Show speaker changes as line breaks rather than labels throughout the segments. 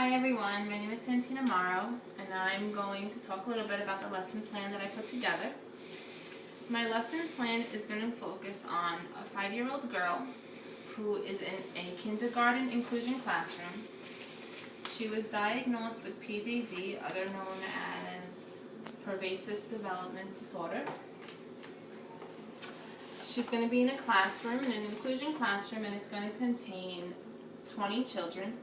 Hi everyone, my name is Santina and I'm going to talk a little bit about the lesson plan that I put together. My lesson plan is going to focus on a 5-year-old girl who is in a kindergarten inclusion classroom. She was diagnosed with PDD, other known as pervasive development disorder. She's going to be in a classroom, in an inclusion classroom, and it's going to contain 20 children.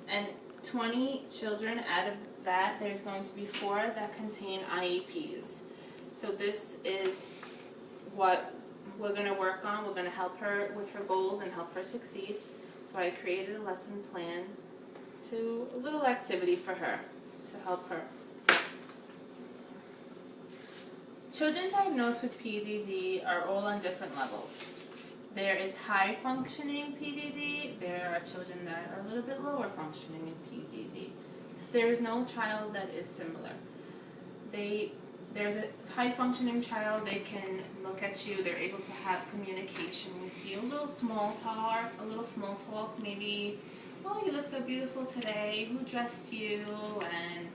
And 20 children out of that, there's going to be 4 that contain IEPs. So this is what we're going to work on. We're going to help her with her goals and help her succeed. So I created a lesson plan a little activity for her to help her. Children diagnosed with PDD are all on different levels. There is high functioning PDD, there are children that are a little bit lower functioning in PDD. There is no child that is similar. There's a high functioning child, they can look at you, they're able to have communication with you, a little small talk, maybe, oh, you look so beautiful today, who dressed you, and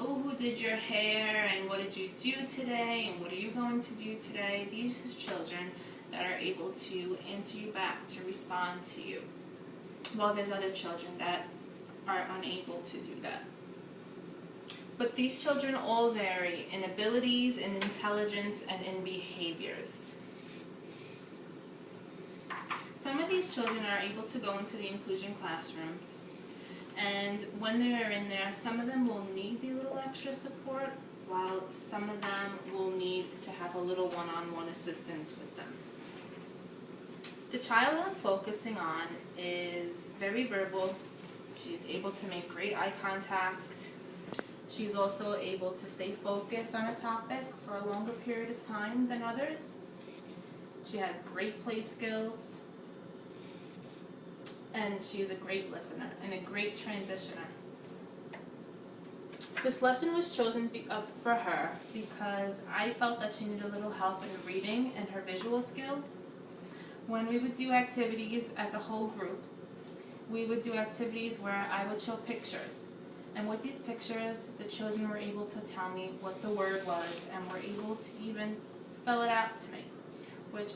oh, who did your hair, and what did you do today, and what are you going to do today? These are children that are able to answer you back, to respond to you, while there's other children that are unable to do that. But these children all vary in abilities, in intelligence, and in behaviors. Some of these children are able to go into the inclusion classrooms, and when they're in there, some of them will need the little extra support, while some of them will need to have a little one-on-one assistance with them. The child I'm focusing on is very verbal. She's able to make great eye contact. She's also able to stay focused on a topic for a longer period of time than others. She has great play skills. And she's a great listener and a great transitioner. This lesson was chosen for her because I felt that she needed a little help in reading and her visual skills. When we would do activities as a whole group, we would do activities where I would show pictures. And with these pictures, the children were able to tell me what the word was and were able to even spell it out to me.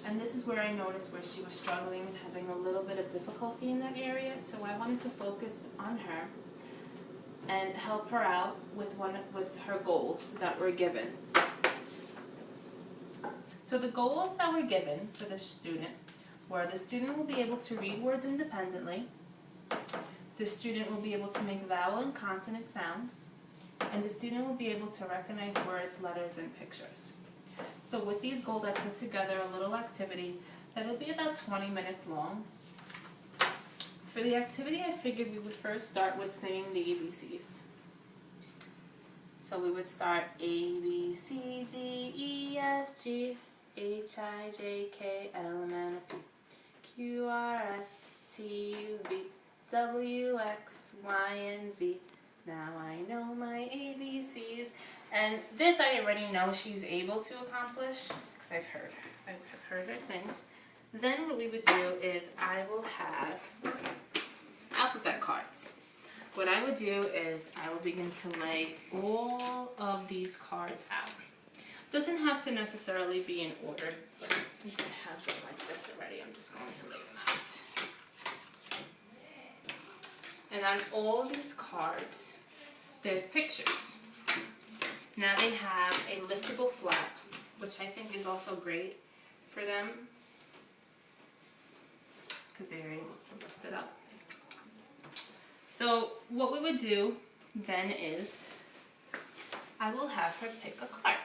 And this is where I noticed where she was struggling and having a little bit of difficulty in that area, so I wanted to focus on her and help her out with her goals that were given. So the goals that were given for the student were: the student will be able to read words independently, the student will be able to make vowel and consonant sounds, and the student will be able to recognize words, letters, and pictures. So with these goals, I put together a little activity that'll be about 20 minutes long. For the activity, I figured we would first start with singing the ABCs. So we would start A, B, C, D, E, F, G, H, I, J, K, L, M, N, O, P, Q, R, S, T, U, V, W, X, Y, and Z. Now I know my ABCs. And this I already know she's able to accomplish because I've heard her sing. Then what we would do is I will have alphabet cards. What I would do is I will begin to lay all of these cards out. Doesn't have to necessarily be in order, but since I have them like this already, I'm just going to lay them out. And on all these cards, there's pictures. Now they have a liftable flap, which I think is also great for them because they are able to lift it up. So what we would do then is I will have her pick a card,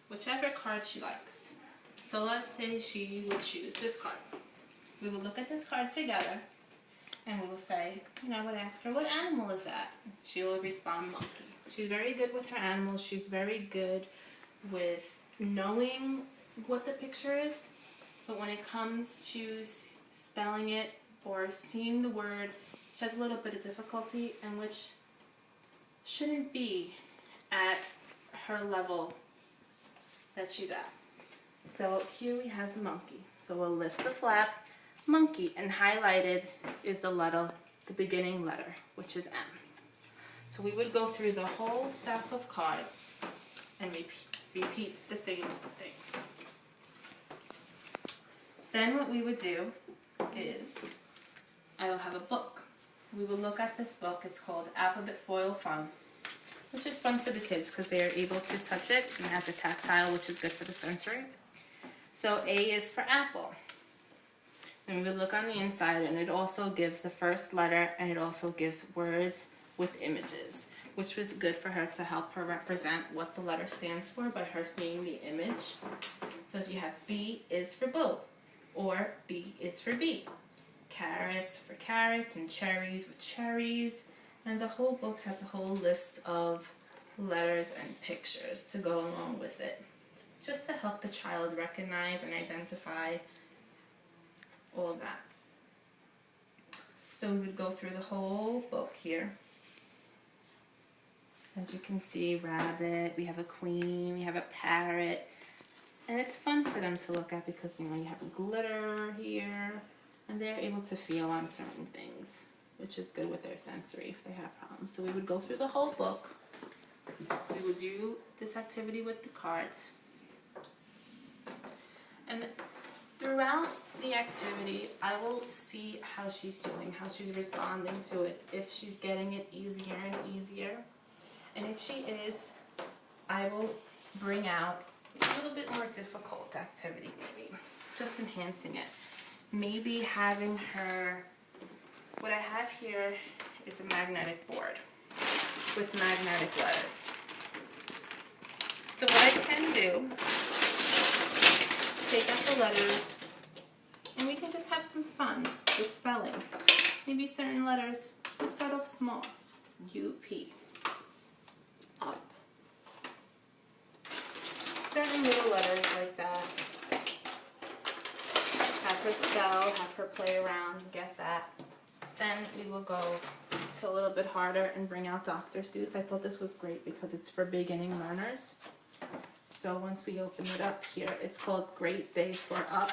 whichever card she likes. So let's say she would choose this card. We will look at this card together and we will say, I would ask her, what animal is that? She will respond, monkey. She's very good with her animals. She's very good with knowing what the picture is. But when it comes to spelling it or seeing the word, she has a little bit of difficulty, and which shouldn't be at her level that she's at. So here we have monkey. So we'll lift the flap, monkey, and highlighted is the letter the beginning letter, which is M. So we would go through the whole stack of cards and repeat the same thing. Then what we would do is, I will have a book. We will look at this book. It's called Alphabet Foil Fun, which is fun for the kids because they are able to touch it and have the tactile, which is good for the sensory. So A is for apple. And we would look on the inside, and it also gives the first letter, and it also gives words with images, which was good for her to help her represent what the letter stands for by her seeing the image. So you have B is for boat, or B is for bee. Carrots for carrots, and cherries with cherries. And the whole book has a whole list of letters and pictures to go along with it, just to help the child recognize and identify all of that. So we would go through the whole book here. As you can see, rabbit, we have a queen, we have a parrot, and it's fun for them to look at because, you know, you have glitter here, and they're able to feel on certain things, which is good with their sensory if they have problems. So we would go through the whole book. We would do this activity with the cards. And throughout the activity, I will see how she's doing, how she's responding to it, if she's getting it easier and easier. And if she is, I will bring out a little bit more difficult activity, maybe, just enhancing it. Maybe having her, what I have here is a magnetic board with magnetic letters. So what I can do, take out the letters, and we can just have some fun with spelling. Maybe certain letters, we'll start off small. U-P. Up. Certain little letters like that. Have her spell, have her play around, get that. Then we will go to a little bit harder and bring out Dr. Seuss. I thought this was great because it's for beginning learners. So once we open it up here, it's called Great Day for Up.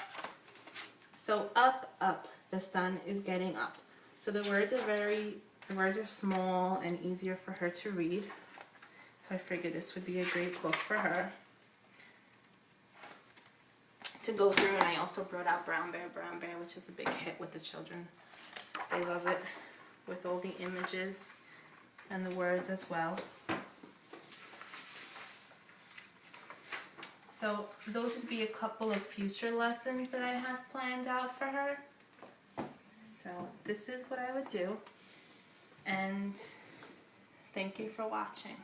So up, up, the sun is getting up. So the words are small and easier for her to read. So I figured this would be a great book for her to go through. And I also brought out Brown Bear, which is a big hit with the children. They love it, with all the images and the words as well. So those would be a couple of future lessons that I have planned out for her. So this is what I would do, and thank you for watching.